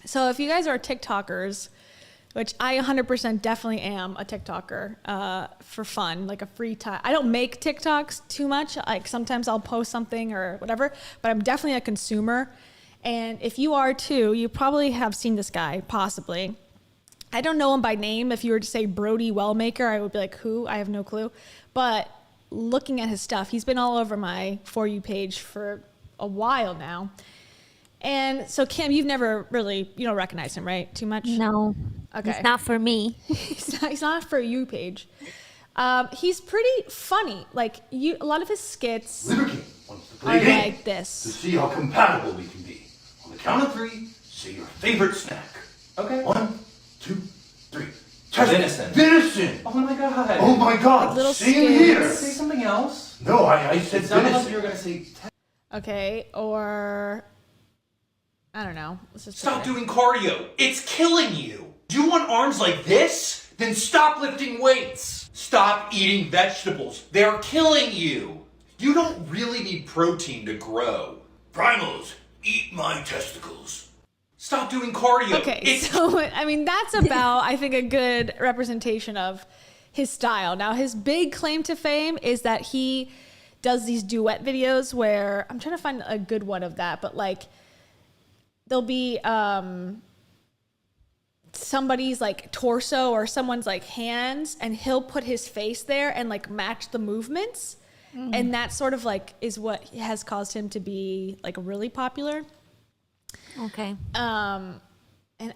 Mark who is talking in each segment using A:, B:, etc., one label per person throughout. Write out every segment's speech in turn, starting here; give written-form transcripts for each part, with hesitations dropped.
A: So if you guys are TikTokers, which I 100% definitely am a TikToker for fun, like a free time. I don't make TikToks too much. Like sometimes I'll post something or whatever, but I'm definitely a consumer. And if you are too, you probably have seen this guy, possibly. I don't know him by name. If you were to say Brody Wellmaker, I would be like, who? I have no clue. But looking at his stuff, he's been all over my For You page for a while now. And so, Kim, you've never really, you don't recognize him, right? Too much?
B: No.
A: Okay.
B: It's not for me.
A: He's not For You page. He's pretty funny. Like, a lot of his skits
C: Liberty wants to
A: are
C: play a game
A: like this.
C: to see how compatible we can be. On the count of 3, say your favorite snack.
D: Okay.
C: 1, 2, 3.
D: Venison.
C: Venison!
D: Oh my god.
C: Oh my god,
A: Like little
C: same
A: skits.
C: here!
D: Say something else.
C: No, I said
D: It sounded like
C: venison.
D: you were gonna say.
A: Okay, or I don't know. Let's just
E: Stop doing cardio. It's killing you. Do you want arms like this? Then stop lifting weights. Stop eating vegetables. They're killing you. You don't really need protein to grow. Primals, eat my testicles. Stop doing cardio.
A: Okay, so I mean that's about I think a good representation of his style. Now his big claim to fame is that he does these duet videos where I'm trying to find a good one of that, but like there'll be somebody's like torso or someone's like hands and he'll put his face there and like match the movements. And that sort of like is what has caused him to be like really popular.
B: Okay.
A: And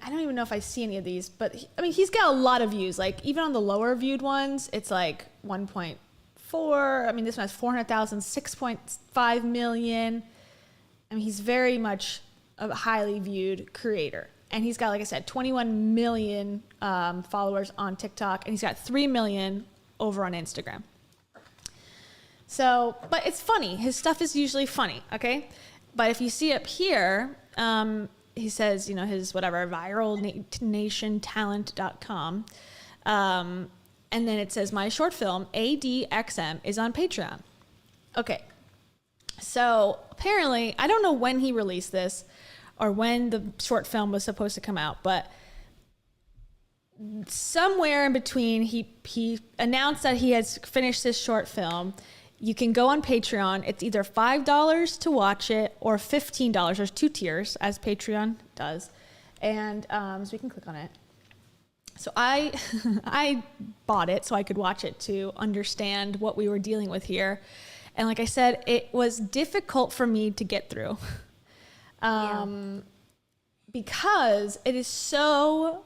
A: I don't even know if I see any of these, but he's got a lot of views. Like even on the lower viewed ones, it's like 1.4. I mean, this one has 400,000, 6.5 million. I mean, he's very much a highly viewed creator. And he's got, like I said, 21 million followers on TikTok, and he's got 3 million over on Instagram. So, but it's funny. His stuff is usually funny, okay? But if you see up here, he says, you know, his whatever, viralnationtalent.com. And then it says, my short film, ADXM, is on Patreon. Okay. So apparently, I don't know when he released this or when the short film was supposed to come out, but somewhere in between, he announced that he has finished this short film. You can go on Patreon. It's either $5 to watch it or $15. There's 2 tiers, as Patreon does. And so we can click on it. So I bought it so I could watch it to understand what we were dealing with here. And like I said, it was difficult for me to get through. Because it is so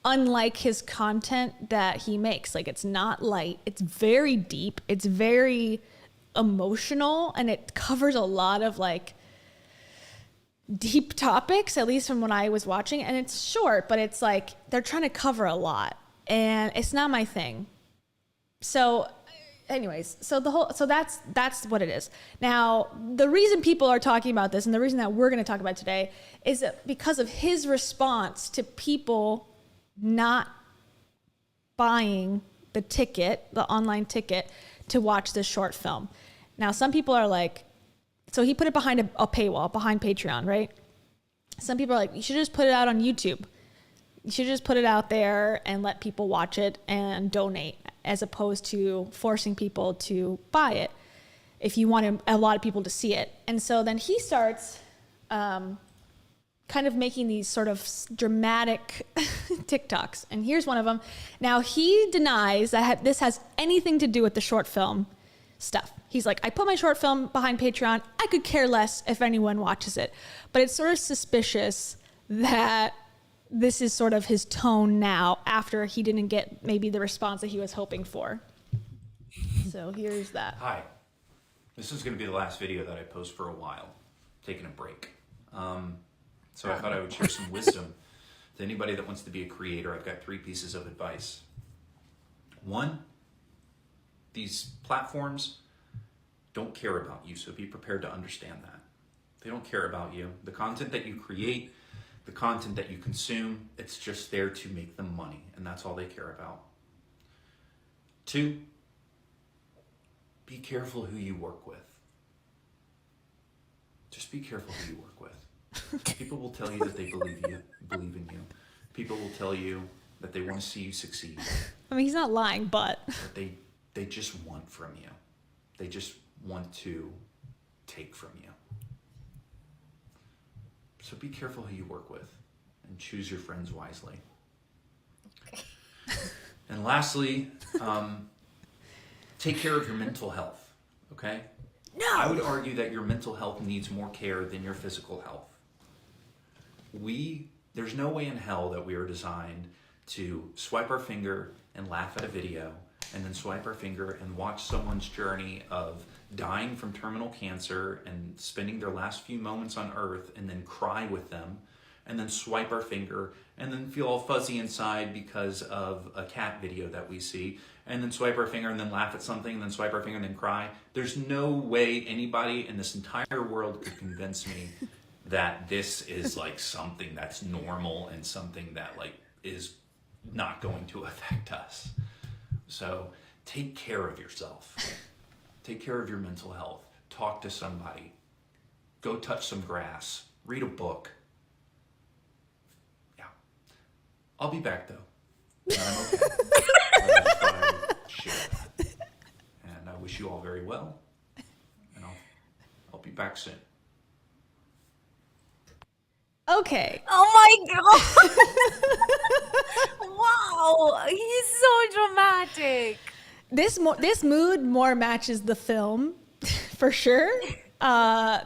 A: unlike his content that he makes. Like, it's not light. It's very deep. It's very emotional, and it covers a lot of like deep topics, at least from when I was watching. And it's short, but it's like they're trying to cover a lot, and it's not my thing. So anyways, so that's what it is. Now, the reason people are talking about this, and the reason that we're going to talk about it today, is that because of his response to people not buying the ticket, the online ticket, to watch this short film. Now, some people are like, so he put it behind a paywall, behind Patreon, right? Some people are like, you should just put it out on YouTube. You should just put it out there and let people watch it and donate, as opposed to forcing people to buy it if you want a lot of people to see it. And so then he starts kind of making these sort of dramatic TikToks. And here's one of them. Now, he denies that this has anything to do with the short film stuff. He's like, I put my short film behind Patreon. I could care less if anyone watches it. But it's sort of suspicious that this is sort of his tone now after he didn't get maybe the response that he was hoping for. So here's that.
F: Hi. This is going to be the last video that I post for a while. Taking a break. So I thought I would share some wisdom to anybody that wants to be a creator. I've got 3 pieces of advice. 1, these platforms don't care about you, so be prepared to understand that. They don't care about you. The content that you create, the content that you consume, it's just there to make them money, and that's all they care about. 2, be careful who you work with. Just be careful who you work with. People will tell you that they believe in people will tell you that they want to see you succeed,
A: I mean, he's not lying, but
F: but they just want from you. They just want to take from you. So be careful who you work with and choose your friends wisely.
B: Okay.
F: And lastly, take care of your mental health, okay?
A: no.
F: I would argue that your mental health needs more care than your physical health. There's no way in hell that we are designed to swipe our finger and laugh at a video and then swipe our finger and watch someone's journey of dying from terminal cancer and spending their last few moments on earth and then cry with them and then swipe our finger and then feel all fuzzy inside because of a cat video that we see and then swipe our finger and then laugh at something and then swipe our finger and then cry. There's no way anybody in this entire world could convince me that this is like something that's normal and something that like is not going to affect us. So take care of yourself. Take care of your mental health. Talk to somebody. Go touch some grass. Read a book. Yeah. I'll be back though. And I'm okay. I just thought I would share that. And I wish you all very well. And I'll be back soon.
A: Okay.
B: Oh my god! Wow, he's so dramatic.
A: This mood more matches the film, for sure.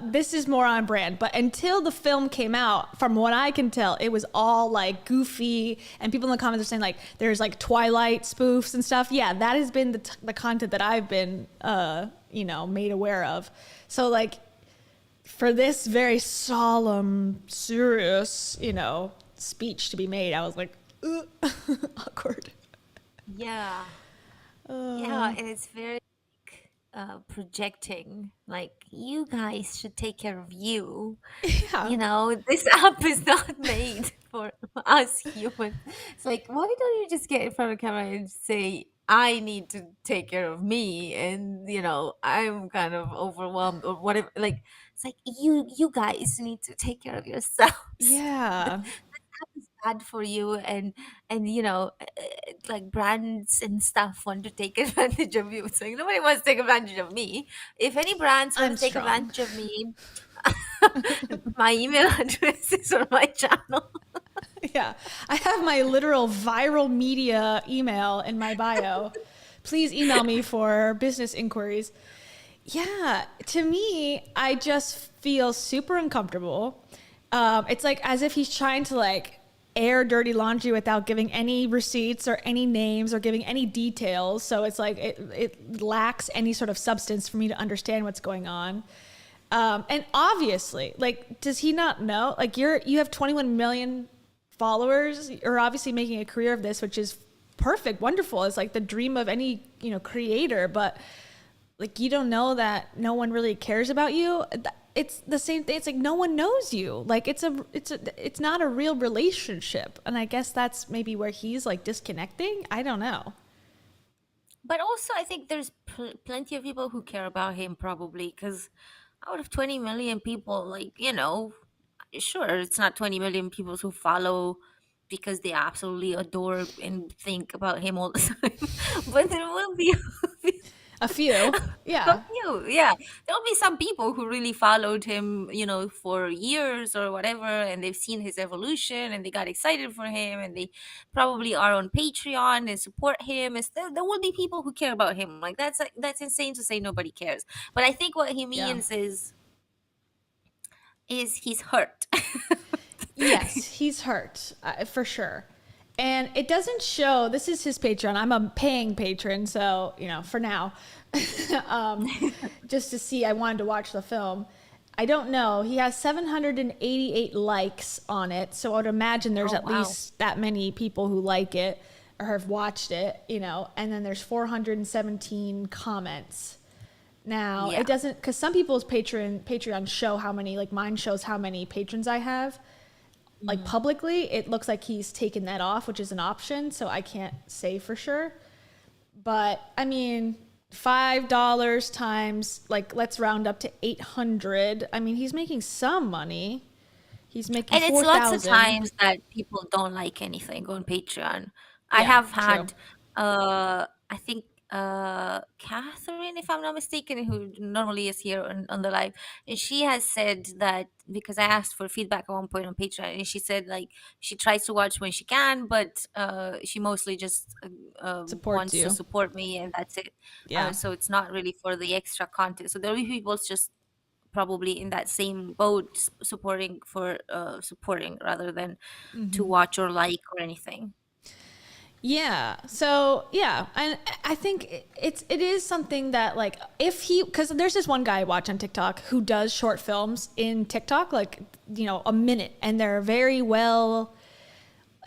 A: This is more on brand. But until the film came out, from what I can tell, it was all like goofy, and people in the comments are saying like there's like Twilight spoofs and stuff. Yeah, that has been the content that I've been made aware of. So like for this very solemn, serious, speech to be made, I was like, awkward.
B: Yeah. Yeah, and it's very projecting. Like, you guys should take care of you.
A: Yeah.
B: This app is not made for us humans. It's like, why don't you just get in front of the camera and say, I need to take care of me, and I'm kind of overwhelmed or whatever. Like, it's like you guys need to take care of yourselves.
A: Yeah.
B: App is bad for you, and like brands and stuff want to take advantage of you. So nobody wants to take advantage of me. If any brands want
A: I'm
B: to take
A: strong.
B: advantage of me, my email address is on my channel.
A: Yeah. I have my literal viral media email in my bio. Please email me for business inquiries. Yeah. To me, I just feel super uncomfortable. It's like as if he's trying to like air dirty laundry without giving any receipts or any names or giving any details. So it's like it lacks any sort of substance for me to understand what's going on. And obviously, like, does he not know? Like, you have 21 million followers. You're obviously making a career of this, which is perfect, wonderful. It's like the dream of any creator. But like, you don't know that no one really cares about you. It's the same thing. It's like no one knows you. Like it's not a real relationship. And I guess that's maybe where he's like disconnecting. I don't know.
B: But also, I think there's plenty of people who care about him, probably, because out of 20 million people, like, sure, it's not 20 million people who follow because they absolutely adore and think about him all the time. But there will be
A: A few. Yeah.
B: yeah. There'll be some people who really followed him, for years or whatever, and they've seen his evolution and they got excited for him, and they probably are on Patreon and support him. And there will be people who care about him. Like, that's insane to say nobody cares. But I think what he means is he's hurt.
A: Yes, he's hurt for sure. And it doesn't show, this is his Patreon. I'm a paying patron, so, for now, just to see, I wanted to watch the film. I don't know. He has 788 likes on it, so I would imagine there's at least that many people who like it or have watched it, and then there's 417 comments. Now, it doesn't, because some people's Patreon show how many, like mine shows how many patrons I have. Like publicly, it looks like he's taken that off, which is an option, so I can't say for sure. But I mean, $5 times, like, let's round up to 800. I mean, he's making some money. He's making
B: And it's lots of
A: 4,000.
B: times that people don't like anything on Patreon. I
A: Yeah,
B: have
A: true.
B: had, I think, Catherine, if I'm not mistaken, who normally is here on the live, and she has said that because I asked for feedback at one point on Patreon, and she said like she tries to watch when she can, but she mostly just
A: Supports
B: wants to
A: you.
B: support me, and that's it.
A: Yeah.
B: So it's not really for the extra content. So there will be people just probably in that same boat supporting for supporting rather than to watch or like or anything.
A: Yeah. So yeah, and I think it is something that like if he, because there's this one guy I watch on TikTok who does short films in TikTok, like a minute, and they're very well.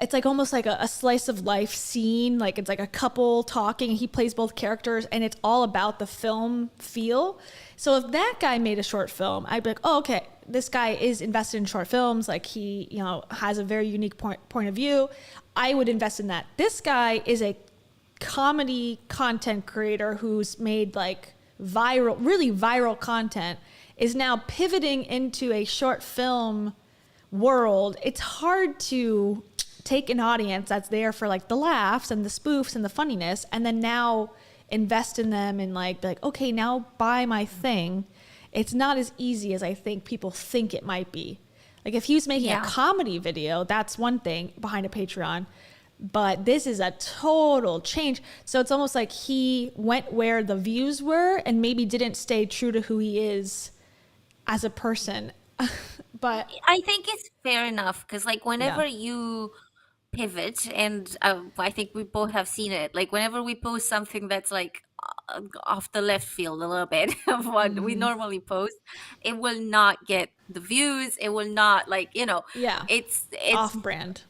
A: It's like almost like a slice of life scene. Like it's like a couple talking. He plays both characters, and it's all about the film feel. So if that guy made a short film, I'd be like, oh, okay, this guy is invested in short films. Like he, has a very unique point of view. I would invest in that. This guy is a comedy content creator who's made like really viral content, is now pivoting into a short film world. It's hard to take an audience that's there for like the laughs and the spoofs and the funniness, and then now invest in them and like be like, okay, now buy my thing. It's not as easy as I think people think it might be. Like if he was making a comedy video, that's one thing behind a Patreon, but this is a total change. So it's almost like he went where the views were and maybe didn't stay true to who he is as a person. But
B: I think it's fair enough because like whenever you pivot, and I think we both have seen it, like whenever we post something that's like off the left field a little bit of what we normally post, it will not get the views, it will not it's
A: off-brand.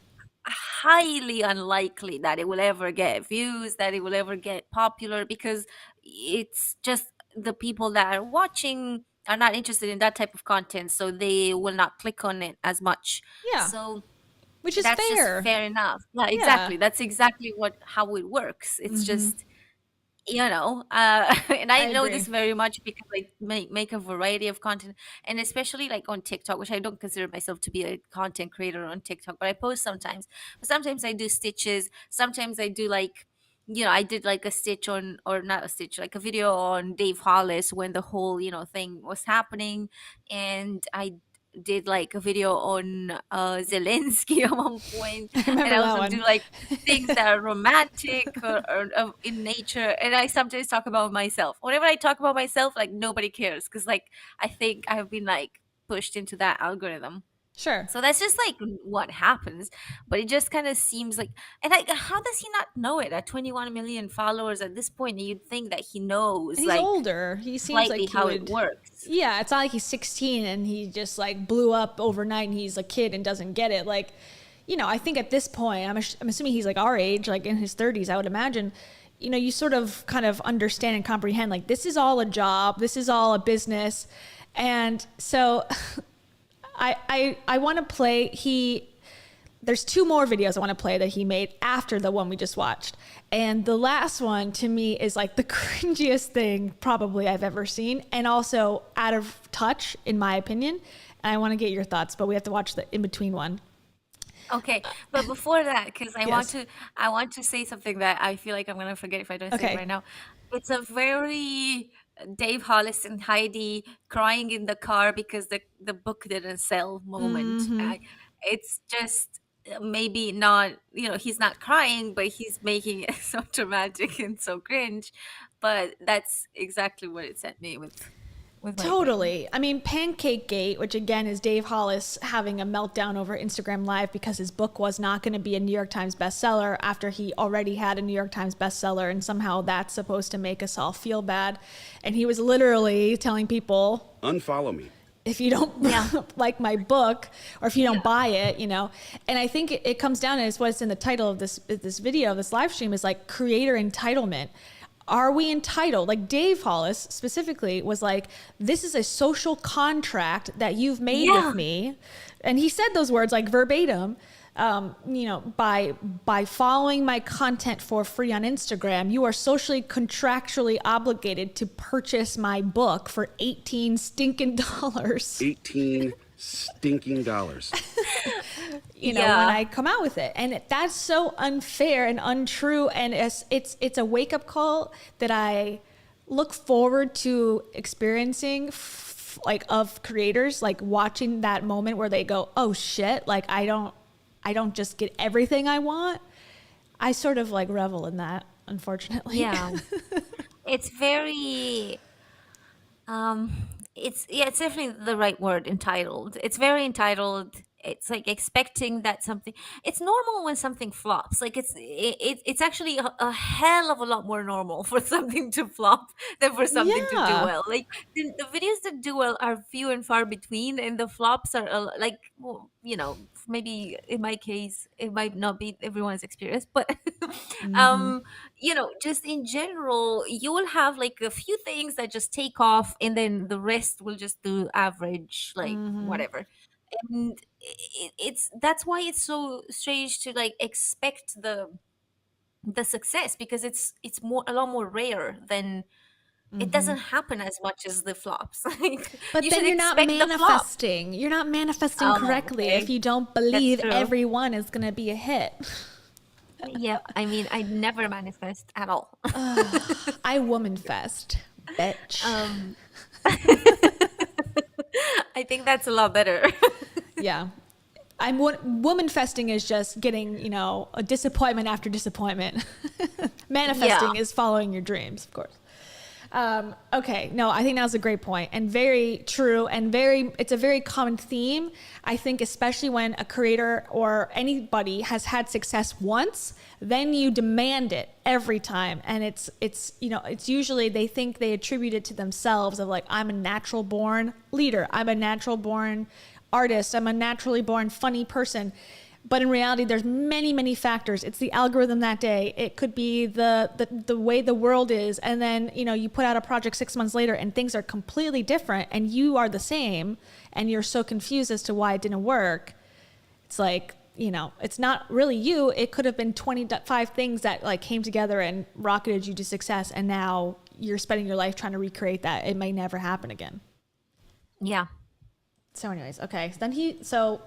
B: highly unlikely that it will ever get views, that it will ever get popular, because it's just the people that are watching are not interested in that type of content, so they will not click on it as much.
A: Yeah.
B: So
A: Which is
B: that's
A: fair.
B: just fair enough. Yeah,
A: Yeah.
B: exactly. That's exactly how it works. It's just and I know
A: agree.
B: this very much because I make a variety of content, and especially like on TikTok, which I don't consider myself to be a content creator on TikTok, but I post sometimes. But sometimes I do stitches. Sometimes I do like, I did like a stitch on, or not a stitch, like a video on Dave Hollis when the whole, thing was happening. And I did like a video on Zelensky at one point,
A: I remember
B: and I
A: that
B: also
A: one.
B: do like things that are romantic or in nature, and I sometimes talk about myself. Whenever I talk about myself, like nobody cares because like I think I've been like pushed into that algorithm.
A: Sure.
B: So that's just like what happens, but it just kind of seems like, and like, how does he not know it at 21 million followers at this point? You'd think that he knows.
A: And he's
B: like
A: older. He seems
B: slightly
A: like he
B: how
A: would,
B: it works.
A: Yeah, it's not like he's 16 and he just like blew up overnight and he's a kid and doesn't get it. Like, I think at this point, I'm assuming he's like our age, like in his 30s, I would imagine. You sort of kind of understand and comprehend like this is all a job, this is all a business, and so. I want to play, there's two more videos I want to play that he made after the one we just watched. And the last one to me is like the cringiest thing probably I've ever seen, and also out of touch in my opinion. And I want to get your thoughts, but we have to watch the in-between one.
B: Okay, but before that, because I
A: Yes.
B: want to say something that I feel like I'm gonna forget if I don't say
A: Okay.
B: it right now. It's a very Dave Hollis and Heidi crying in the car because the book didn't sell moment. It's just maybe not, he's not crying, but he's making it so dramatic and so cringe. But that's exactly what it sent me with my brain.
A: Totally. I mean, Pancake Gate, which again is Dave Hollis having a meltdown over Instagram Live because his book was not going to be a New York Times bestseller after he already had a New York Times bestseller, and somehow that's supposed to make us all feel bad. And he was literally telling people,
G: unfollow me.
A: if you don't like my book, or if you don't buy it, And I think it comes down to, it's what's in the title of this video, this live stream, is like creator entitlement. Are we entitled? Like Dave Hollis specifically was like, this is a social contract that you've made with me. And he said those words like verbatim, by following my content for free on Instagram, you are socially contractually obligated to purchase my book for $18 stinking dollars.
G: 18 stinking dollars.
A: You know,
B: Yeah.
A: when I come out with it, and that's so unfair and untrue, and it's a wake up call that I look forward to experiencing, like, of creators, like watching that moment where they go, oh shit, like I don't just get everything I want. I sort of like revel in that, unfortunately.
B: Yeah. It's very it's definitely the right word, entitled. It's very entitled. It's like expecting that something, it's normal when something flops. Like it's actually a hell of a lot more normal for something to flop than for something to do
A: Yeah.
B: well. Like the videos that do well are few and far between, and the flops are like, well, you know, maybe in my case it might not be everyone's experience, but you know, just in general, you will have like a few things that just take off, and then the rest will just do average, like whatever. And it's that's why it's so strange to like expect the success, because it's more, a lot more rare than, it doesn't happen as much as the flops. Like,
A: But
B: you
A: then
B: should
A: you're not
B: expect the flop.
A: manifesting. You're not manifesting
B: Oh,
A: correctly
B: okay.
A: if you don't believe
B: true.
A: everyone is going to be a hit.
B: Yeah, I mean, I never manifest at all.
A: I woman fest, bitch.
B: I think that's a lot better.
A: Yeah. Woman festing is just getting, you know, a disappointment after disappointment. Manifesting
B: Yeah.
A: is following your dreams, of course. Okay, no, I think that was a great point and very true, and it's a very common theme. I think especially when a creator or anybody has had success once, then you demand it every time. And it's you know, it's usually they think they attribute it to themselves of like, I'm a natural born leader. I'm a natural born artist. I'm a naturally born funny person. But in reality, there's many, many factors. It's the algorithm that day. It could be the way the world is. And then, you know, you put out a project 6 months later and things are completely different and you are the same and you're so confused as to why it didn't work. It's like, you know, it's not really you. It could have been 25 things that like came together and rocketed you to success. And now you're spending your life trying to recreate that. It may never happen again.
B: Yeah.
A: So anyways, okay. So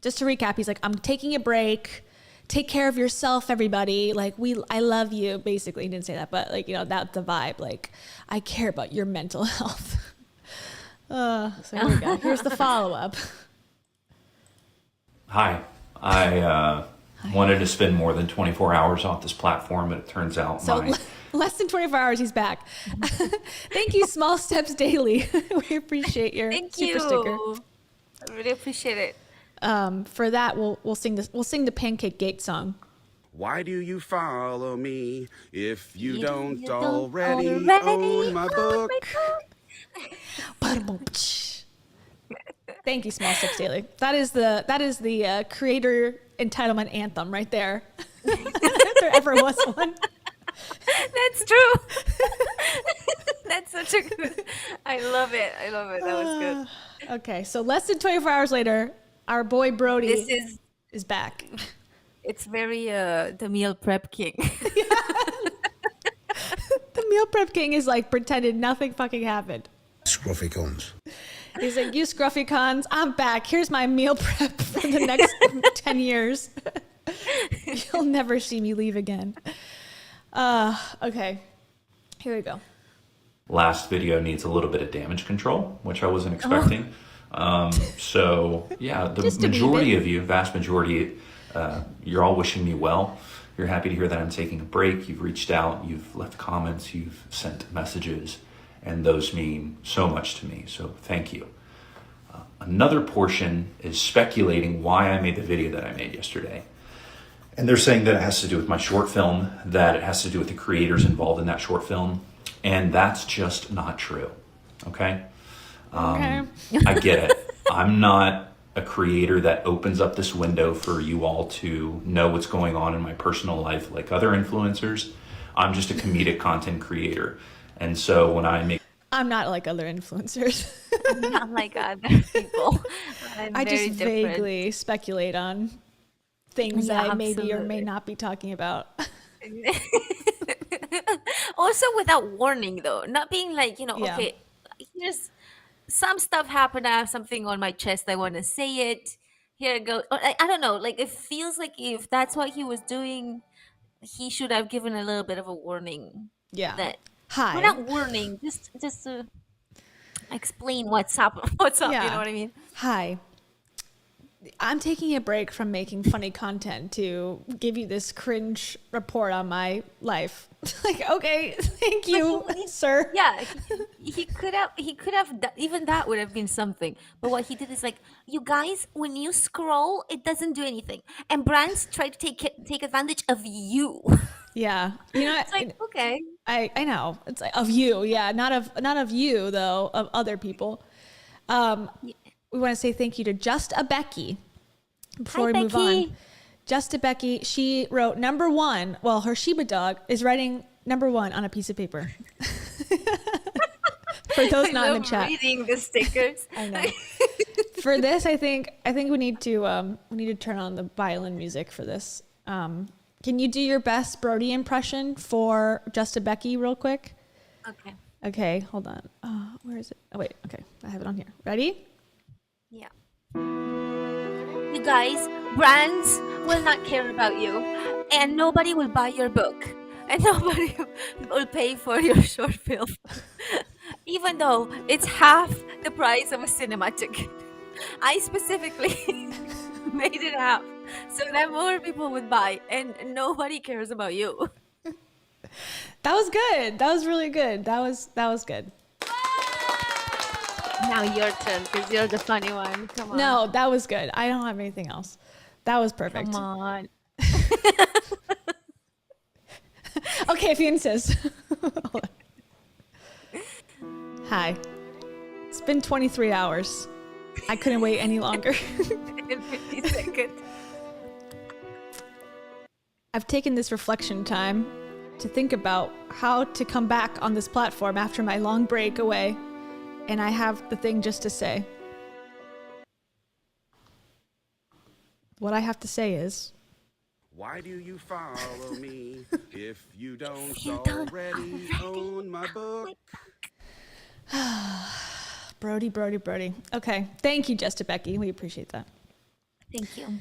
A: just to recap, he's like, I'm taking a break. Take care of yourself, everybody. Like, I love you. Basically, he didn't say that, but like, you know, that's the vibe. Like, I care about your mental health. So here we go. Here's the follow-up.
F: Hi. I wanted to spend more than 24 hours off this platform, but it turns out
A: So less than 24 hours, he's back. Thank you, Small Steps Daily. We appreciate your
B: Thank
A: super
B: you.
A: sticker.
B: I really appreciate it.
A: For that, we'll sing this. We'll sing the Pancake Gate song.
G: Why do you follow me if you don't
B: don't
G: already
B: already
G: own my
B: own
G: book?
A: Thank you, Small Steps Daily. That is the creator entitlement anthem right there. If there ever was one.
B: That's true. That's such a good. I love it. I love it. That was good.
A: Okay, so less than 24 hours later, our boy Brody
B: This
A: is back.
B: it's very the meal prep king.
A: The meal prep king is like pretended nothing fucking happened.
H: Scruffy cones.
A: He's like, you scruffy cons, I'm back. Here's my meal prep for the next 10 years. You'll never see me leave again. Okay, here we go.
F: last video needs a little bit of damage control, which I wasn't expecting. So yeah, the
A: Just a wee
F: majority
A: bit.
F: of you, vast majority, you're all wishing me well. You're happy to hear that I'm taking a break. You've reached out, you've left comments, you've sent messages, and those mean so much to me. So thank you. Another portion is speculating why I made the video that I made yesterday. And they're saying that it has to do with my short film, that it has to do with the creators involved in that short film. And that's just not true. Okay? I get it. I'm not a creator that opens up this window for you all to know what's going on in my personal life like other influencers. I'm just a comedic content creator. And so when I make
A: I'm not like other influencers.
B: I'm not like other people.
A: I just
B: very different.
A: vaguely speculate on things that
B: Yeah,
A: I maybe or may
B: absolutely.
A: not be talking about.
B: Also without warning though, not being like,
A: Yeah.
B: okay, here's some stuff happened. I have something on my chest. I want to say it. Here it goes. Or, I don't know. Like it feels like if that's what he was doing, he should have given a little bit of a warning.
A: Yeah.
B: That we're
A: Hi.
B: not warning. Just to explain what's up. What's up? You
A: Yeah.
B: know what I mean?
A: Hi. I'm taking a break from making funny content to give you this cringe report on my life. Like, okay, thank you, sir.
B: Yeah, he could have. Even that would have been something. But what he did is like, you guys, when you scroll, it doesn't do anything, and brands try to take advantage of you.
A: Yeah. You know,
B: It's like, okay.
A: I know. It's like of you. Yeah. Not of you though, of other people. We want to say thank you to Just a Becky before
B: Hi,
A: we move
B: Becky.
A: on. Just a Becky, she wrote number 1. Well, her Shiba dog is writing number 1 on a piece of paper. For those not in the chat.
B: Reading the stickers.
A: I know. For this, I think we need to turn on the violin music for this. Can you do your best Brody impression for Just a Becky real quick?
B: Okay.
A: Okay, hold on. Where is it? Oh wait, okay, I have it on here. Ready?
B: Yeah. You guys, brands will not care about you, and nobody will buy your book, and nobody will pay for your short film, even though it's half the price of a cinema ticket. I specifically made it half so that more people would buy, and nobody cares about you.
A: That was good. That was really good. That was good.
B: Now your turn, because you're the funny one. Come on.
A: No, that was good. I don't have anything else. That was perfect.
B: Come on.
A: Okay, if you insist. Hold on. Hi. It's been 23 hours. I couldn't wait any longer.
B: In 50 seconds.
A: I've taken this reflection time to think about how to come back on this platform after my long break away. And I have the thing just to say. What I have to say is,
G: Why do you follow me if you don't
B: You don't
G: already own my book?
A: Brody. Okay, thank you, Just a Becky. We appreciate that.
B: Thank you.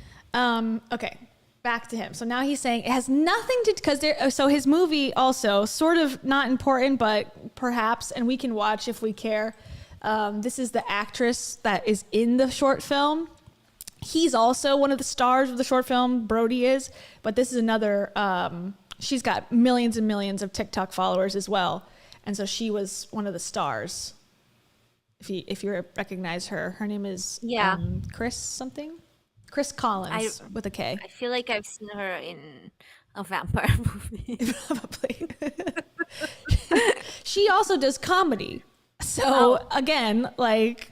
A: Okay, back to him. So now he's saying it has nothing to, because there. So his movie also sort of not important, but perhaps, and we can watch if we care. This is the actress that is in the short film. He's also one of the stars of the short film. Brody is, but this is another. She's got millions and millions of TikTok followers as well, and so she was one of the stars. If you recognize her, her name is Chris something. Chris Collins with a K.
B: I feel like I've seen her in a vampire movie.
A: Probably. She also does comedy. So again, like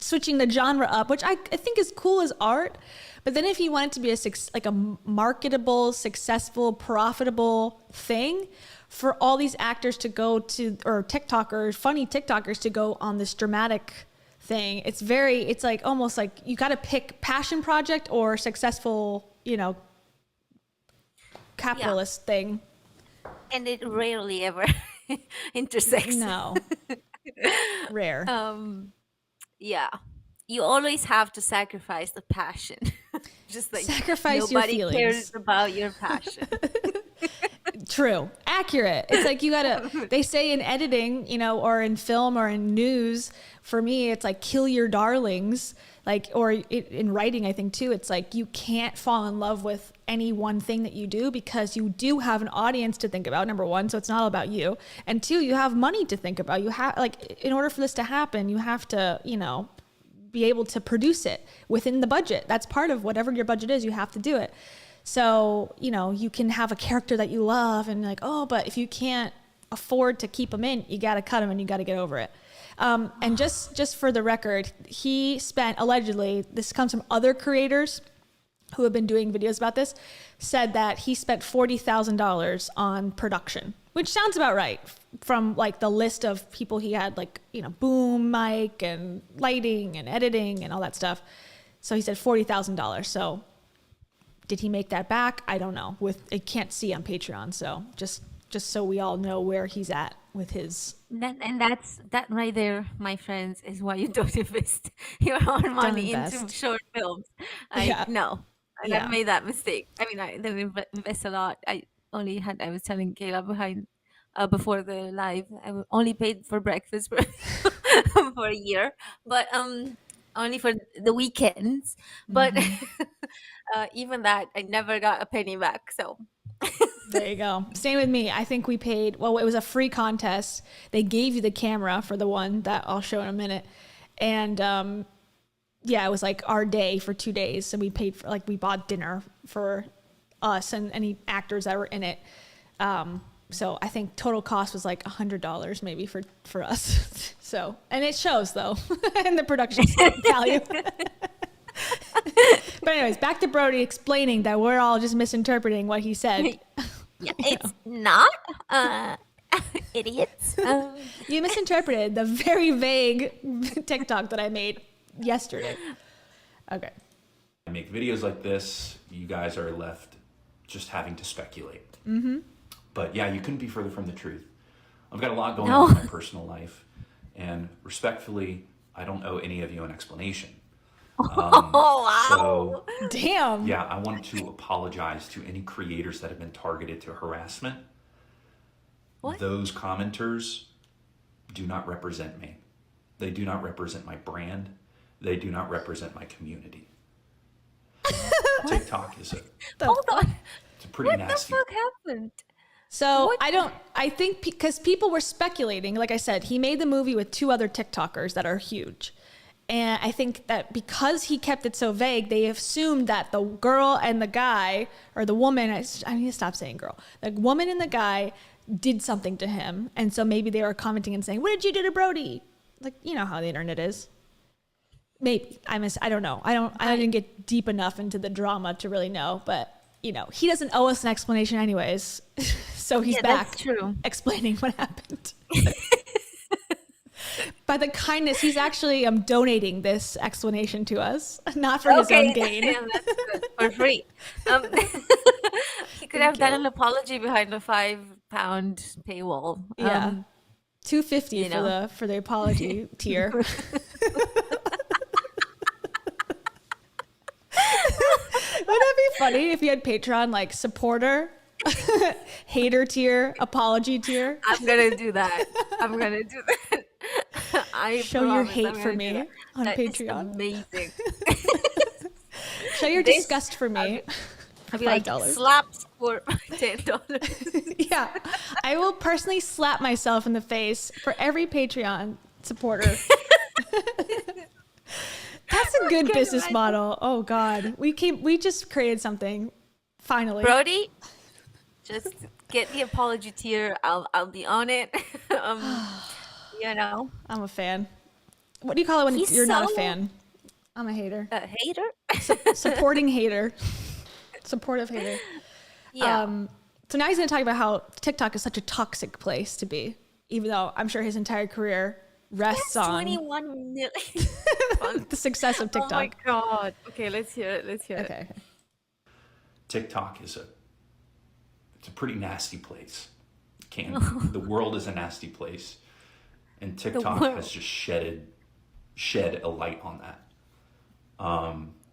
A: switching the genre up, which I think is cool as art. But then if you want it to be a marketable, successful, profitable thing, for all these actors to go to, or TikTokers, funny TikTokers to go on this dramatic thing, it's like almost like you got to pick passion project or successful, capitalist thing.
B: And it rarely ever intersects.
A: No. Rare.
B: Yeah. You always have to sacrifice the passion. Just like
A: Sacrifice your
B: nobody
A: feelings.
B: cares about your passion.
A: True. Accurate. It's like they say in editing, or in film or in news, for me, it's like kill your darlings. Or in writing, I think too, it's like you can't fall in love with any one thing that you do because you do have an audience to think about, number one, so it's not all about you. And two, you have money to think about. You have, in order for this to happen, you have to, be able to produce it within the budget. That's part of whatever your budget is, you have to do it. So, you can have a character that you love and but if you can't afford to keep them in, you got to cut them and you got to get over it. And just for the record, he spent, allegedly, this comes from other creators who have been doing videos about this, said that he spent $40,000 on production, which sounds about right from the list of people he had, boom mic and lighting and editing and all that stuff. So he said $40,000. So did he make that back? I don't know. It can't see on Patreon. So just so we all know where he's at with his
B: That right there, my friends, is why you don't invest your own money into
A: invest.
B: short films.
A: Yeah.
B: No,
A: Yeah.
B: I've made that mistake. I mean, I didn't invest a lot. I was telling Kayla before the live, only paid for breakfast for for a year, but only for the weekends. But even that, I never got a penny back. So
A: There you go. Same with me. I think we paid, well, it was a free contest. They gave you the camera for the one that I'll show in a minute. And yeah, it was like our day for 2 days. And we paid for, like, we bought dinner for us and any actors that were in it. So I think total cost was like $100 maybe for us. So, and it shows though, in the production value. But anyways, back to Brody explaining that we're all just misinterpreting what he said.
B: yeah, it's not idiots.
A: You misinterpreted the very vague TikTok that I made yesterday. Okay.
F: I make videos like this, you guys are left just having to speculate. But yeah, you couldn't be further from the truth. I've got a lot going on in my personal life, and respectfully, I don't owe any of you an explanation. So
A: Damn.
F: yeah, I want to apologize to any creators that have been targeted to harassment.
B: What?
F: Those commenters do not represent me. They do not represent my brand. They do not represent my community. TikTok is
B: Hold on.
F: it's a pretty
B: What
F: nasty.
B: the fuck happened?
A: So I think because people were speculating, like I said, he made the movie with 2 other TikTokers that are huge. And I think that because he kept it so vague, they assumed that the girl and the guy, or the woman, I need to stop saying girl, the woman and the guy did something to him. And so maybe they were commenting and saying, what did you do to Brody? Like, you know how the internet is. Maybe. I don't know. I didn't get deep enough into the drama to really know, but you know, he doesn't owe us an explanation anyways. So he's back
B: that's true.
A: explaining what happened. By the kindness, he's actually donating this explanation to us, not for his own gain.
B: Yeah, that's good. For free. He could have done an apology behind a £5 paywall.
A: Yeah. $250
B: you know.
A: for the apology tier. Wouldn't that be funny if you had Patreon like supporter, hater tier, apology tier?
B: I'm gonna do that. I
A: Show your
B: promise
A: hate
B: I'm
A: for
B: gonna do
A: me
B: that.
A: on
B: That is
A: Patreon.
B: amazing.
A: Show your
B: This-
A: disgust for me.
B: I'd be like,
A: $5.
B: slap support $10.
A: Yeah, I will personally slap myself in the face for every Patreon supporter. That's a good business
B: imagine.
A: model. Oh God, we just created something. Finally,
B: Brody, just get the apology tier. I'll be on it. You know,
A: I'm a fan. What do you call it when
B: He's
A: you're not a
B: so-
A: fan? I'm a hater.
B: a hater.
A: Supporting hater. Supportive hater.
B: Yeah.
A: So now he's going to talk about how TikTok is such a toxic place to be, even though I'm sure his entire career rests on
B: 21 million.
A: the success of
B: Oh my
A: TikTok.
B: god. Okay, let's hear it.
A: Okay.
F: TikTok is it's a pretty nasty place. The world is a nasty place, and TikTok
B: world.
F: has just shed a light on that.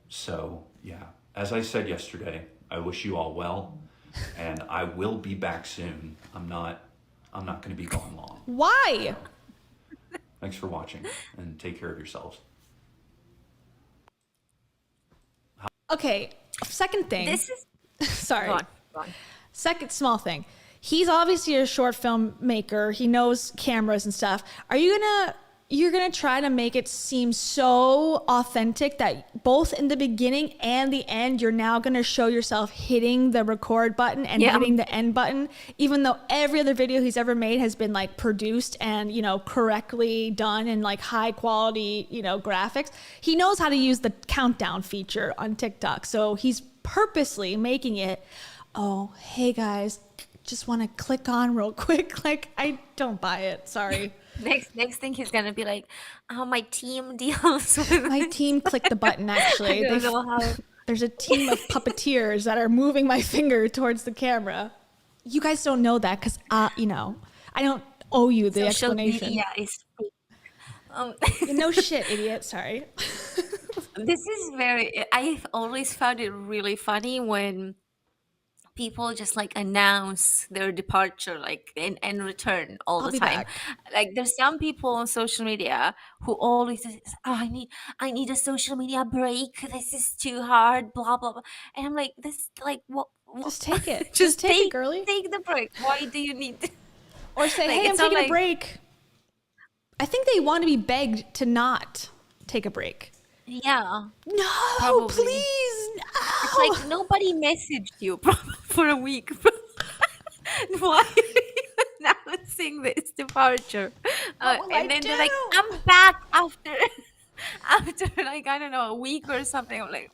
F: So yeah, as I said yesterday, I wish you all well, and I will be back soon. I'm not going to be gone long.
A: Why?
F: Thanks for watching, and take care of yourselves.
A: Okay. Second thing.
B: This is
A: Sorry.
B: go on.
A: Second small thing. He's obviously a short film maker. He knows cameras and stuff. Are you're gonna try to make it seem so authentic that both in the beginning and the end, you're now gonna show yourself hitting the record button and
B: Yeah.
A: hitting the end button, even though every other video he's ever made has been like produced and, you know, correctly done and like high quality, you know, graphics. He knows how to use the countdown feature on TikTok. So he's purposely making it, oh, hey guys, just want to click on real quick. Like, I don't buy it. Sorry.
B: Next thing he's gonna be like, my team deals with
A: My team clicked the button, actually.
B: I don't know how.
A: There's a team of puppeteers that are moving my finger towards the camera. You guys don't know that because, you know, I don't owe you the
B: social
A: explanation.
B: media is fake. Um,
A: No shit, idiot. Sorry.
B: this is I've always found it really funny when people just like announce their departure like and return all
A: I'll
B: the
A: be
B: time.
A: back.
B: Like there's some people on social media who always says, oh, I need a social media break, this is too hard, blah blah blah. And I'm like, this like what?
A: Just take it. Just
B: Just
A: take it, girly.
B: take the break. Why do you need to?
A: Or say,
B: Like
A: hey, I'm
B: it's not
A: taking a
B: like,
A: break. I think they want to be begged to not take a break.
B: yeah,
A: No,
B: probably.
A: please,
B: It's
A: no.
B: like nobody messaged you for a week. Why are you announcing this departure?
A: What will I
B: And then they're like,
A: do?
B: I'm back after after like I don't know, a week or something. I'm like,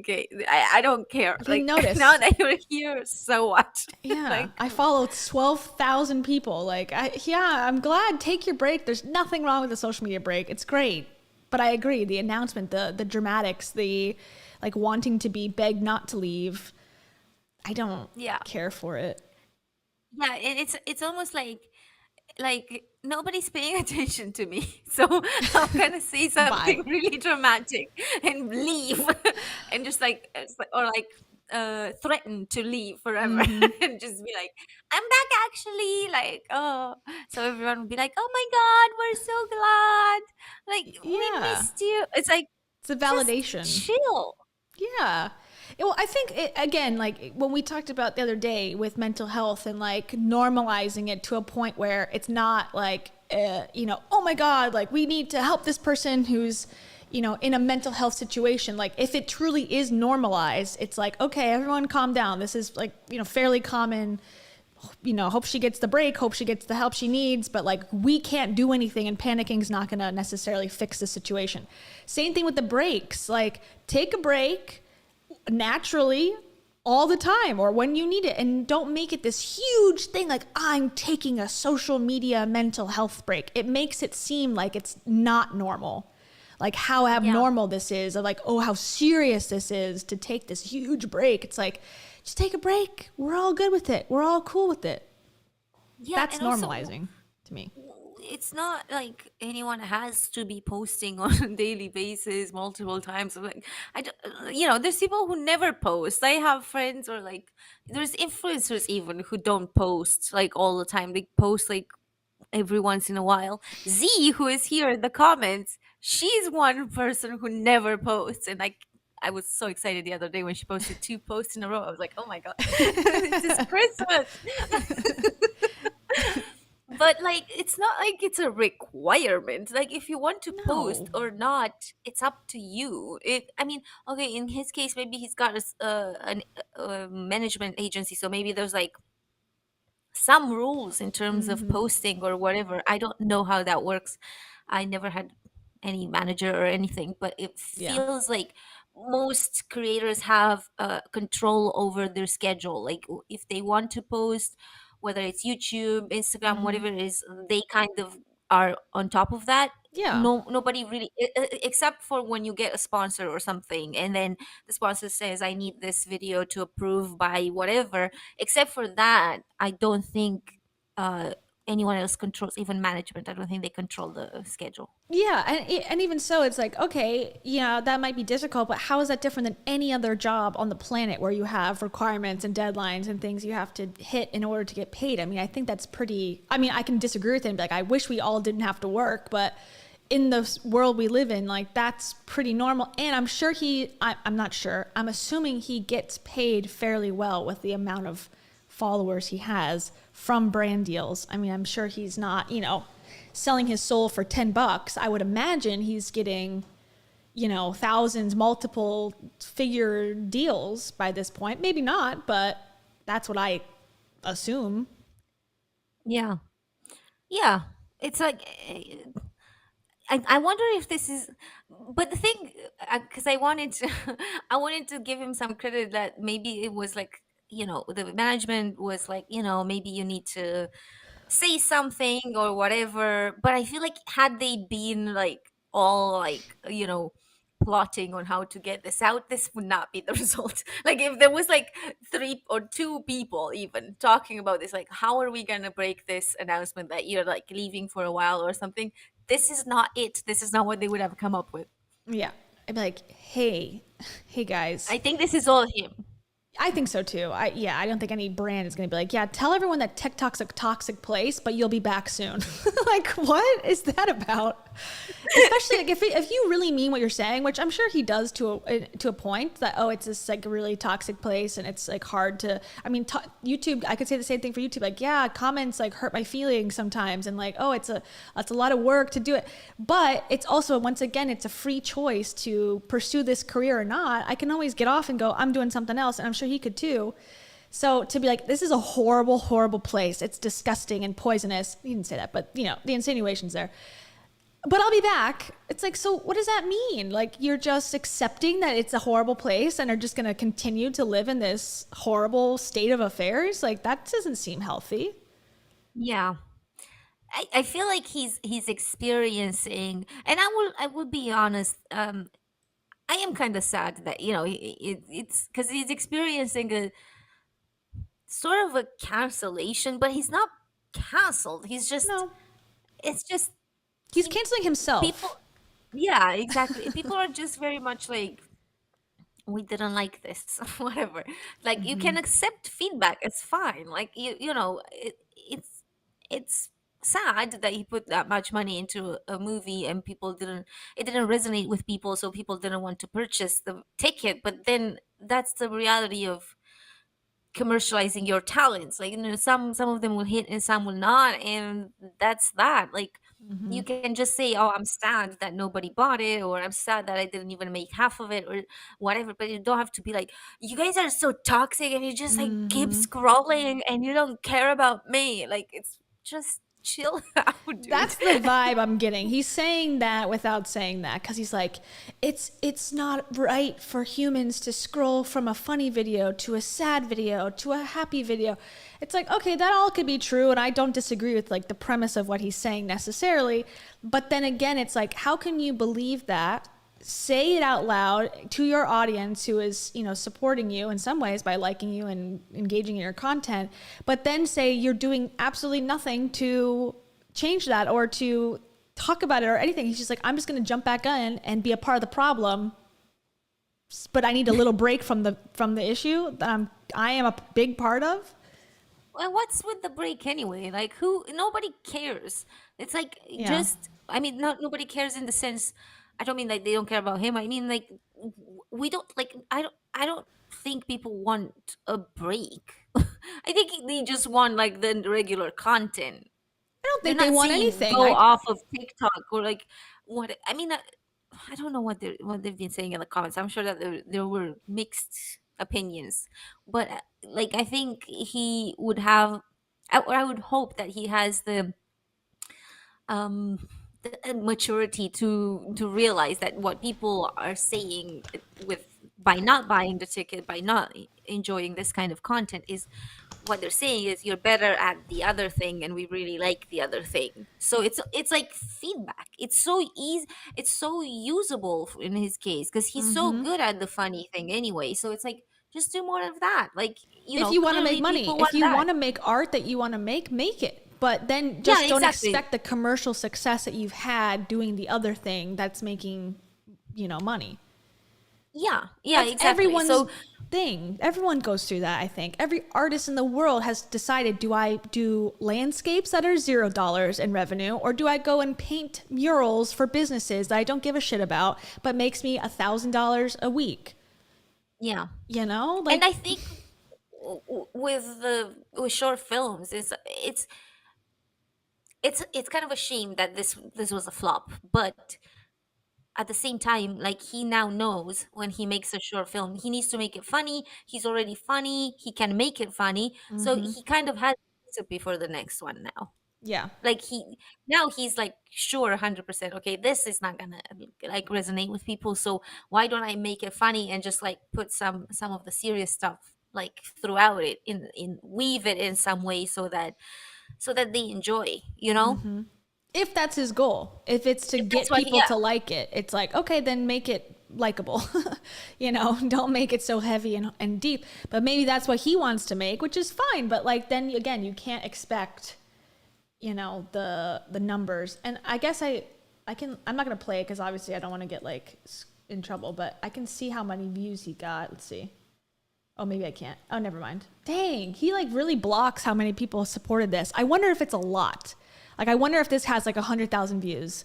B: okay, I don't care.
A: Didn't
B: Like
A: notice.
B: now that you're here, so what?
A: Yeah,
B: Like,
A: I follow 12,000 people. Like, I'm glad. Take your break. There's nothing wrong with the social media break. It's great. But I agree. The announcement, the dramatics, the like wanting to be begged not to leave. I don't
B: yeah.
A: care for it.
B: Yeah, and it's almost like nobody's paying attention to me, so I'm gonna say something really dramatic and leave and just like or like threaten to leave forever and just be like, I'm back actually, like, oh, so everyone will be like, oh my god, we're so glad, like we
A: Yeah.
B: missed you. It's like,
A: It's a
B: just
A: validation.
B: chill.
A: Yeah. Well, I think again, like when we talked about the other day with mental health and like normalizing it to a point where it's not like, oh my God, like we need to help this person who's, in a mental health situation. Like if it truly is normalized, it's like, okay, everyone calm down. This is like, fairly common. Hope she gets the break, hope she gets the help she needs, but like we can't do anything and panicking is not going to necessarily fix the situation. Same thing with the breaks. Like take a break naturally all the time or when you need it, and don't make it this huge thing like I'm taking a social media mental health break. It makes it seem like it's not normal, like how abnormal this is, or like, oh, how serious this is to take this huge break. It's like, just take a break, we're all good with it, we're all cool with it.
B: Yeah,
A: That's
B: and also,
A: normalizing to me.
B: it's not like anyone has to be posting on a daily basis multiple times. Like I don't, there's people who never post. I have friends, or like there's influencers even who don't post like all the time. They post like every once in a while. Z, who is here in the comments, she's one person who never posts. And like I was so excited the other day when she posted 2 posts in a row. I was like, oh my god, this is Christmas. But like it's not like it's a requirement. Like if you want to post
A: No.
B: or not, it's up to you. I mean, okay, in his case, maybe he's got a management agency, so maybe there's like some rules in terms of posting or whatever. I don't know how that works. I never had any manager or anything, but it
A: Yeah.
B: feels like most creators have control over their schedule. Like if they want to post, whether it's YouTube, Instagram, whatever it is, they kind of are on top of that.
A: Yeah.
B: Nobody really, except for when you get a sponsor or something, and then the sponsor says, I need this video to approve by whatever. Except for that, I don't think anyone else controls, even management. I don't think they control the schedule.
A: Yeah, and even so, it's like, okay, yeah, that might be difficult, but how is that different than any other job on the planet where you have requirements and deadlines and things you have to hit in order to get paid? I mean, I think that's pretty, I can disagree with it and be like, I wish we all didn't have to work, but in the world we live in, like that's pretty normal. And I'm sure I'm not sure, I'm assuming he gets paid fairly well with the amount of followers he has from brand deals. I mean, I'm sure he's not, selling his soul for $10. I would imagine he's getting, thousands, multiple figure deals by this point. Maybe not, but that's what I assume.
B: Yeah. Yeah. It's like, I wonder if this is, but the thing, because I wanted to, I wanted to give him some credit that maybe it was like, the management was like, maybe you need to say something or whatever. But I feel like had they been like all like, plotting on how to get this out, this would not be the result. Like if there was like 3 or 2 people even talking about this, like how are we gonna break this announcement that you're like leaving for a while or something, this is not it. This is not what they would have come up with.
A: Yeah. I'd be like, hey guys.
B: I think this is all him.
A: I think so too. I don't think any brand is going to be like, yeah, tell everyone that TikTok's a toxic place, but you'll be back soon. Like, what is that about? Especially like if you really mean what you're saying, which I'm sure he does to a point, that it's this like a really toxic place and it's like hard to. I mean, YouTube. I could say the same thing for YouTube. Like, yeah, comments like hurt my feelings sometimes, and like, it's a lot of work to do it. But it's also, once again, it's a free choice to pursue this career or not. I can always get off and go, I'm doing something else, and I'm sure he could too. So to be like, this is a horrible, horrible place. It's disgusting and poisonous. He didn't say that, but the insinuation's there. But I'll be back. It's like, so what does that mean? Like, you're just accepting that it's a horrible place and are just going to continue to live in this horrible state of affairs? Like, that doesn't seem healthy.
B: Yeah. I feel like he's experiencing, and I will be honest, I am kind of sad that it's because he's experiencing a sort of a cancellation, but he's not canceled. He's just
A: No,
B: it's just
A: he's canceling himself.
B: people. Yeah, exactly. People are just very much like, we didn't like this, whatever. Like you can accept feedback. It's fine. Like it's sad that he put that much money into a movie and it didn't resonate with people, so people didn't want to purchase the ticket. But then that's the reality of commercializing your talents. Like some of them will hit and some will not, and that's that. Like you can just say, oh, I'm sad that nobody bought it, or I'm sad that I didn't even make half of it, or whatever. But you don't have to be like, you guys are so toxic and you just like keep scrolling and you don't care about me. Like, it's just chill out, dude.
A: That's the vibe I'm getting. He's saying that without saying that, because he's like, it's not right for humans to scroll from a funny video to a sad video to a happy video. It's like, okay, that all could be true, and I don't disagree with like the premise of what he's saying necessarily. But then again, it's like, how can you believe that? Say it out loud to your audience who is, supporting you in some ways by liking you and engaging in your content, but then say you're doing absolutely nothing to change that or to talk about it or anything. He's just like, I'm just going to jump back in and be a part of the problem, but I need a little break from the issue that I am a big part of.
B: Well, what's with the break anyway? Like, nobody cares. It's like, I mean, nobody cares in the sense, I don't mean like they don't care about him. I mean, like, we don't, like, I don't think people want a break. I think they just want like the regular content.
A: I don't
B: They're
A: think they
B: not
A: want
B: saying
A: anything.
B: go off of TikTok or like what. I mean, I don't know what they've been saying in the comments. I'm sure that there were mixed opinions, but like I think he would have, I would hope that he has the maturity to realize that what people are saying by not buying the ticket, by not enjoying this kind of content, is what they're saying is you're better at the other thing and we really like the other thing. So it's like feedback. It's so easy, it's so usable in his case because he's so good at the funny thing anyway. So it's like, just do more of that. Like,
A: if you want to make money, if you want to make art that you want to make it. But then just don't expect the commercial success that you've had doing the other thing that's making, money.
B: Yeah,
A: That's
B: exactly.
A: Everyone's thing. Everyone goes through that, I think. Every artist in the world has decided, do I do landscapes that are $0 in revenue, or do I go and paint murals for businesses that I don't give a shit about, but makes me $1,000 a week?
B: Yeah.
A: Like,
B: and I think with short films, it's kind of a shame that this was a flop, but at the same time, like, he now knows when he makes a short film, he needs to make it funny. He's already funny. He can make it funny. So he kind of has a recipe for the next one now.
A: Yeah.
B: Like he's like, sure, 100%. Okay, this is not gonna like resonate with people. So why don't I make it funny and just like put some of the serious stuff like throughout it, in weave it in some way so that they enjoy,
A: If that's his goal, if it's to get people to like it, it's like, okay, then make it likable. Don't make it so heavy and deep. But maybe that's what he wants to make, which is fine. But like, then again, you can't expect, the numbers. And I guess I'm not going to play it because obviously I don't want to get like in trouble, but I can see how many views he got. Let's see. Oh, maybe I can't. Oh, never mind. Dang, he like really blocks how many people supported this. I wonder if it's a lot. Like, I wonder if this has like 100,000 views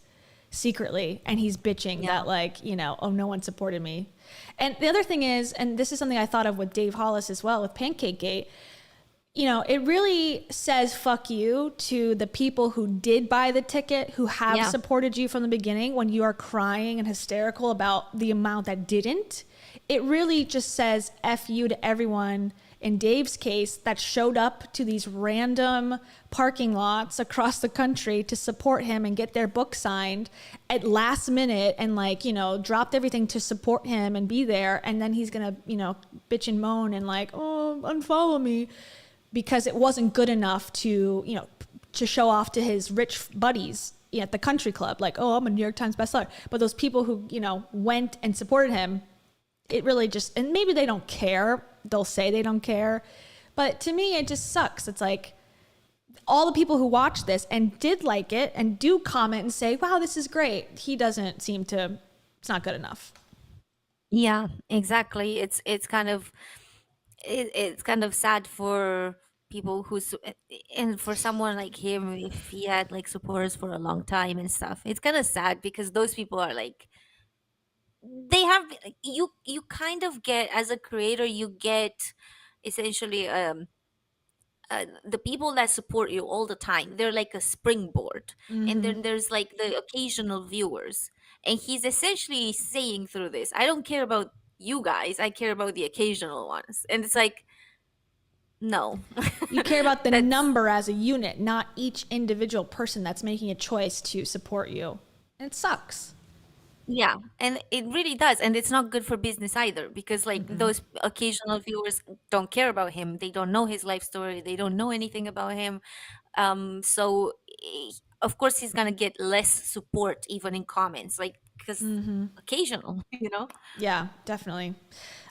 A: secretly, and he's bitching that like, oh, no one supported me. And the other thing is, and this is something I thought of with Dave Hollis as well with Pancake Gate, it really says fuck you to the people who did buy the ticket, who have supported you from the beginning when you are crying and hysterical about the amount that didn't. It really just says F you to everyone, in Dave's case, that showed up to these random parking lots across the country to support him and get their book signed at last minute and like, dropped everything to support him and be there. And then he's going to, bitch and moan and like, oh, unfollow me, because it wasn't good enough to, to show off to his rich buddies at the country club. Like, oh, I'm a New York Times bestseller. But those people who, went and supported him, it really just, and maybe they don't care. They'll say they don't care. But to me, it just sucks. It's like all the people who watched this and did like it and do comment and say, wow, this is great. He doesn't seem to, it's not good enough.
B: Yeah, exactly. It's kind of sad for people and for someone like him, if he had like supporters for a long time and stuff. It's kind of sad because those people are like, they have, you kind of get, as a creator, you get essentially the people that support you all the time, they're like a springboard. And then there's like the occasional viewers, and he's essentially saying through this, I don't care about you guys, I care about the occasional ones. And it's like, no.
A: You care about the number as a unit, not each individual person that's making a choice to support you. And it sucks.
B: Yeah, and it really does. And it's not good for business either, because like those occasional viewers don't care about him. They don't know his life story. They don't know anything about him. So of course he's gonna get less support even in comments, like, because occasional,
A: Yeah, definitely.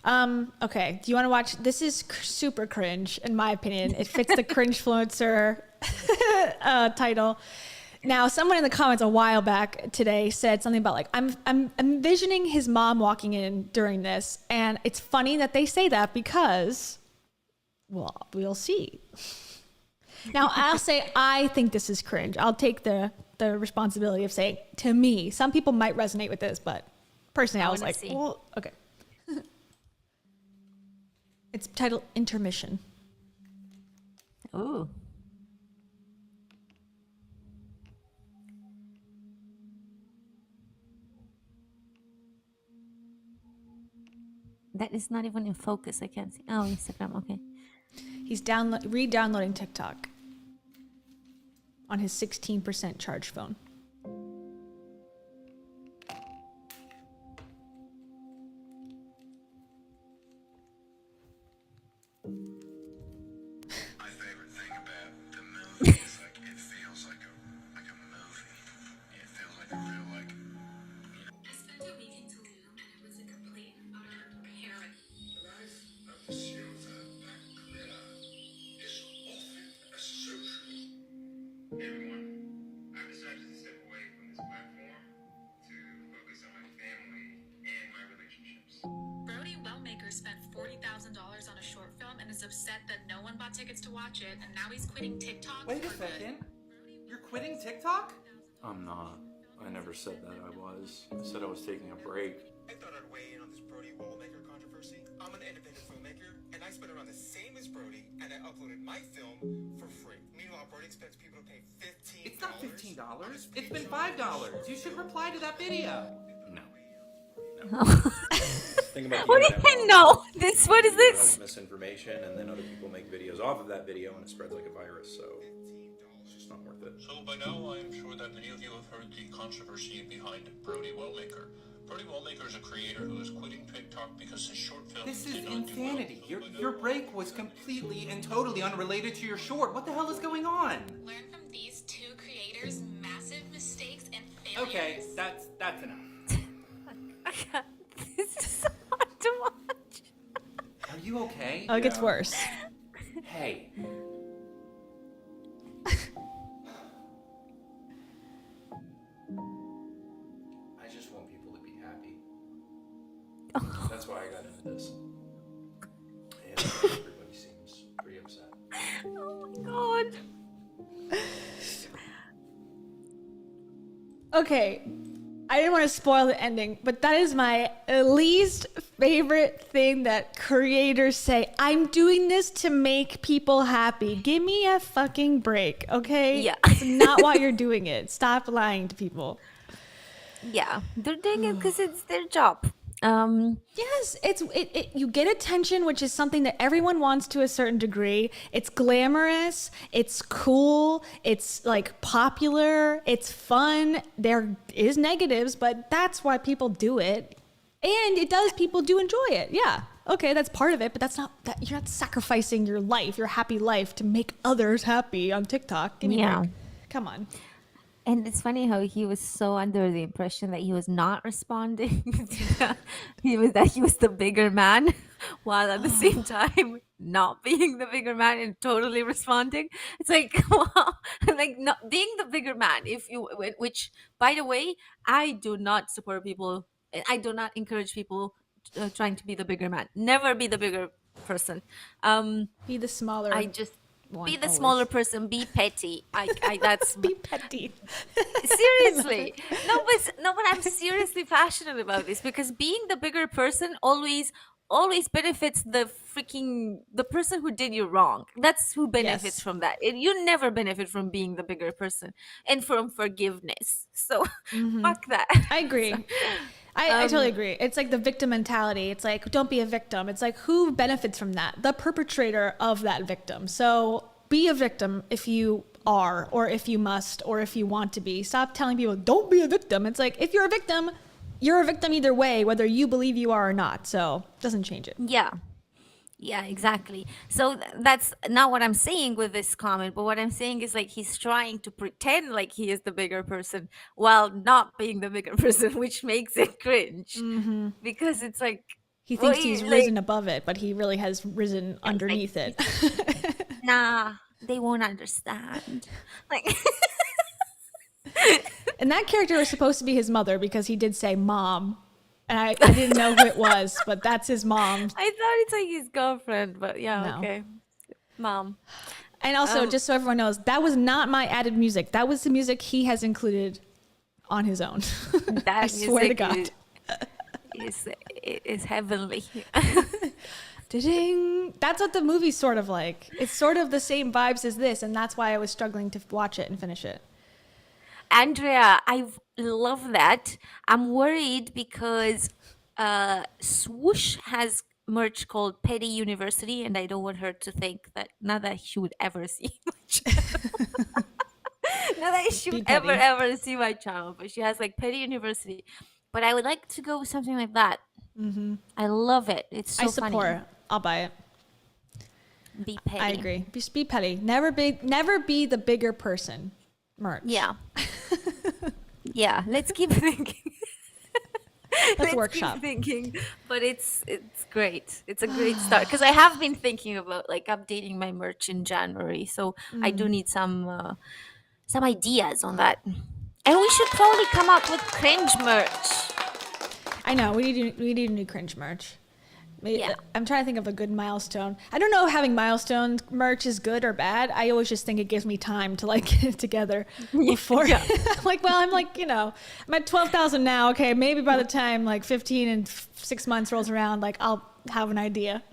A: Okay, do you want to watch? This is super cringe, in my opinion. It fits the Cringe-Fluencer title. Now, someone in the comments a while back today said something about like, I'm envisioning his mom walking in during this. And it's funny that they say that because, well, we'll see. Now, I'll say I think this is cringe. I'll take the responsibility of saying, to me, some people might resonate with this, but personally, I was like, well, okay. It's titled Intermission.
B: Oh. That is not even in focus. I can't see. Oh, Instagram. Okay.
A: He's re-downloading TikTok on his 16% charge phone.
H: My favorite thing about the movie is like it feels like a movie. It feels like a real like.
I: I spent a week in Tulum and it was a complete and utter paradise.
H: The life of the Silva Baclera is often a social. Everyone, I've decided to step away from this platform to focus on my family and my relationships.
I: Brody Wellmaker spent $40,000 on a short film and is upset that no one bought tickets to watch it, and now he's quitting TikTok.
D: Wait a
I: for good.
D: second. You're quitting TikTok?
F: I'm not. I never said that I was. I said I was taking a break.
H: I thought I'd weigh in on this Brody Wellmaker controversy. I'm an independent filmmaker, and I spent around the same as Brody, and I uploaded my film for free. Meanwhile, Brody expects people to pay $15.
D: It's not $15. It's been $5. You should reply to that video.
F: No.
B: Think about what do you know? What is this?
F: Misinformation, and then other people make videos off of that video, and it spreads like a virus. So it's just not worth it.
J: So by now, I am sure that many of you have heard the controversy behind Brody Wellmaker. Brody Wellmaker is a creator who is quitting TikTok because his short film
D: This is
J: did not do well.
D: insanity. Your break was completely and totally unrelated to your short. What the hell is going on?
I: Learn from these two creators' massive mistakes and failures.
D: Okay, that's enough.
E: you okay?
A: Oh, it gets worse.
E: Hey. I just want people to be happy. That's why I got into this. And everybody seems pretty upset.
B: Oh my god.
A: Okay, I didn't want to spoil the ending, but that is my least favorite thing that creators say. I'm doing this to make people happy. Give me a fucking break, okay?
B: Yeah.
A: It's not why you're doing it. Stop lying to people.
B: Yeah, they're doing it because it's their job.
A: Yes, you get attention, which is something that everyone wants to a certain degree. It's glamorous, it's cool, it's like popular, it's fun. There is negatives, but that's why people do it. And people do enjoy it. Yeah. Okay, that's part of it, but that's not that you're not sacrificing your life, your happy life to make others happy on TikTok. Give me a break. Come on.
B: And it's funny how he was so under the impression that he was not responding to that. He was the bigger man, while at the same time not being the bigger man and totally responding. It's like, wow, like not being the bigger man. Which, by the way, I do not support people. I do not encourage people trying to be the bigger man. Never be the bigger person.
A: Be the smaller.
B: Be the smaller person. Be petty. That's
A: be petty.
B: Seriously, but I'm seriously passionate about this because being the bigger person always benefits the person who did you wrong. That's who benefits from that. You never benefit from being the bigger person and from forgiveness. So fuck that.
A: I agree. I totally agree. It's like the victim mentality. It's like, don't be a victim. It's like, who benefits from that? The perpetrator of that victim. So be a victim if you are, or if you must, or if you want to be. Stop telling people, don't be a victim. It's like, if you're a victim either way, whether you believe you are or not. So it doesn't change it.
B: Yeah, exactly. So that's not what I'm saying with this comment, but what I'm saying is like he's trying to pretend like he is the bigger person while not being the bigger person, which makes it cringe. Because it's like
A: he thinks he's risen above it, but he really has risen underneath it.
B: Nah, they won't understand. Like
A: and that character was supposed to be his mother because he did say mom. And I didn't know who it was, but that's his mom.
B: I thought it's like his girlfriend, but yeah, okay. Mom.
A: And also, just so everyone knows, that was not my added music. That was the music he has included on his own. I swear to God.
B: Is heavenly.
A: Ding. That's what the movie's sort of like. It's sort of the same vibes as this, and that's why I was struggling to watch it and finish it.
B: Andrea, I love that. I'm worried because Swoosh has merch called Petty University, and I don't want her to think that, not that she would ever see my channel. Not that she would ever see my channel, but she has like Petty University. But I would like to go with something like that. I love it. It's so funny. I support.
A: I'll buy it.
B: Be petty.
A: I agree. Just be petty. Never be the bigger person. Merch.
B: Yeah. Yeah, let's keep thinking.
A: Let's workshop.
B: Keep thinking, but it's great. It's a great start because I have been thinking about like updating my merch in January, so I do need some ideas on that. And we should probably come up with cringe merch.
A: I know we need a new cringe merch.
B: Yeah.
A: I'm trying to think of a good milestone. I don't know if having milestone merch is good or bad. I always just think it gives me time to like get it together before.
B: Yeah.
A: Like, well, I'm like, I'm at 12,000 now. Okay, maybe by the time like 15 and 6 months rolls around, like I'll have an idea.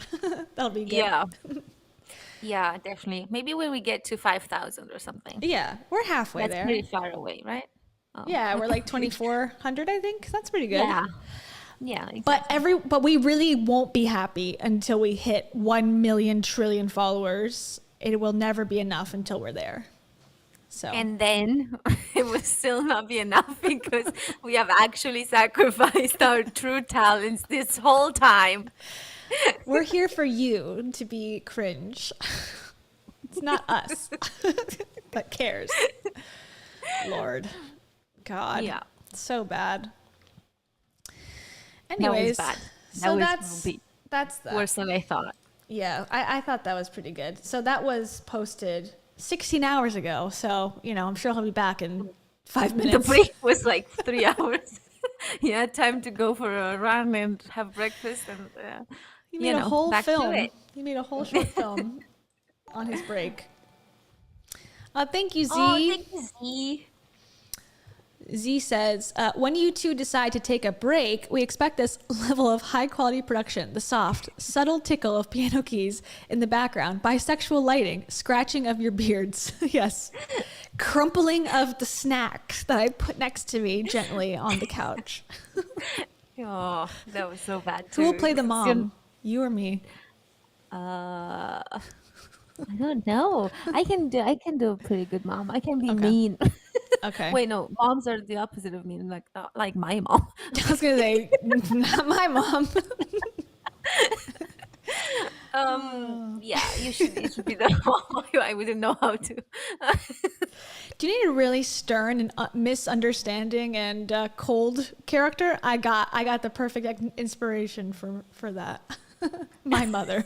A: That'll be good.
B: Yeah. Yeah, definitely. Maybe when we get to 5,000 or something.
A: Yeah, we're halfway there.
B: That's pretty far away, right?
A: Oh. Yeah, we're like 2,400, I think. That's pretty good.
B: Yeah, exactly.
A: But we really won't be happy until we hit 1 million trillion followers. It will never be enough until we're there. So
B: and then it will still not be enough because we have actually sacrificed our true talents this whole time.
A: We're here for you to be cringe. It's not us that cares. Lord. God.
B: Yeah.
A: So bad. Anyways,
B: that was bad.
A: That's
B: worse than I thought.
A: Yeah, I thought that was pretty good. So that was posted 16 hours ago. So, I'm sure he'll be back in 5
B: The
A: minutes.
B: break was like 3 hours. He had time to go for a run and have breakfast and,
A: He made a whole
B: back to
A: film.
B: it.
A: He made a whole short film on his break. Thank you, Z.
B: Oh, thank you, Z.
A: Z says, when you two decide to take a break, we expect this level of high quality production, the soft, subtle tickle of piano keys in the background, bisexual lighting, scratching of your beards. Yes. Crumpling of the snacks that I put next to me gently on the couch.
B: Oh, that was so bad
A: Who will
B: too.
A: play the mom? You or me?
K: I don't know. I can do a pretty good mom. I can be
A: Okay.
K: mean.
A: Okay.
K: Wait, no, moms are the opposite of mean, like not like my mom.
A: I was gonna say, not my mom.
B: Yeah, you should be the mom. I wouldn't know how to.
A: Do you need a really stern and misunderstanding and cold character? I got the perfect inspiration for that. My mother.